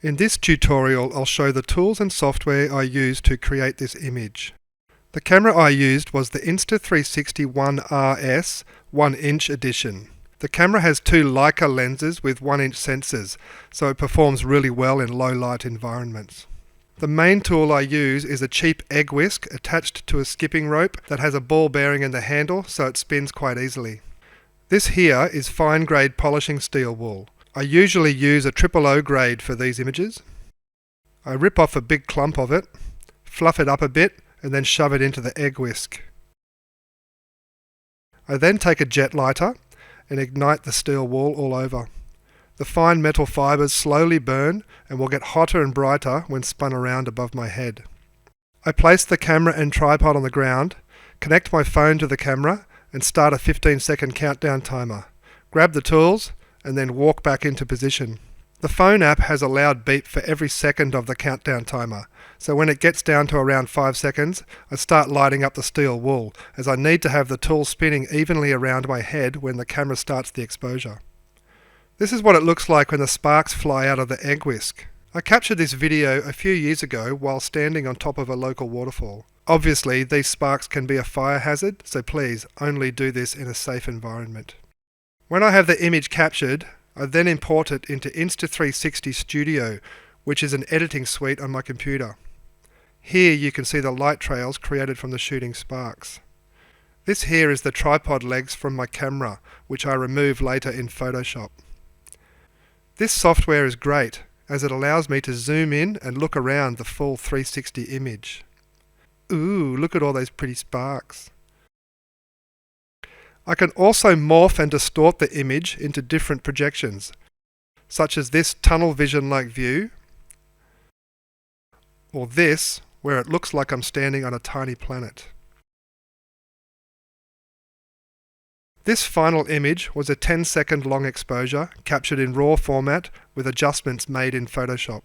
In this tutorial, I'll show the tools and software I used to create this image. The camera I used was the Insta360 1RS 1-inch edition. The camera has two Leica lenses with 1-inch sensors, so it performs really well in low light environments. The main tool I use is a cheap egg whisk attached to a skipping rope that has a ball bearing in the handle so it spins quite easily. This here is fine grade polishing steel wool. I usually use a 000 grade for these images. I rip off a big clump of it, fluff it up a bit, and then shove it into the egg whisk. I then take a jet lighter and ignite the steel wool all over. The fine metal fibres slowly burn and will get hotter and brighter when spun around above my head. I place the camera and tripod on the ground, connect my phone to the camera and start a 15-second countdown timer. Grab the tools and then walk back into position. The phone app has a loud beep for every second of the countdown timer, so when it gets down to around 5 seconds, I start lighting up the steel wool, as I need to have the tool spinning evenly around my head when the camera starts the exposure. This is what it looks like when the sparks fly out of the egg whisk. I captured this video a few years ago while standing on top of a local waterfall. Obviously, these sparks can be a fire hazard, so please only do this in a safe environment. When I have the image captured, I then import it into Insta360 Studio, which is an editing suite on my computer. Here you can see the light trails created from the shooting sparks. This here is the tripod legs from my camera, which I remove later in Photoshop. This software is great, as it allows me to zoom in and look around the full 360 image. Ooh, look at all those pretty sparks. I can also morph and distort the image into different projections, such as this tunnel vision-like view, or this, where it looks like I'm standing on a tiny planet. This final image was a 10-second long exposure captured in RAW format with adjustments made in Photoshop.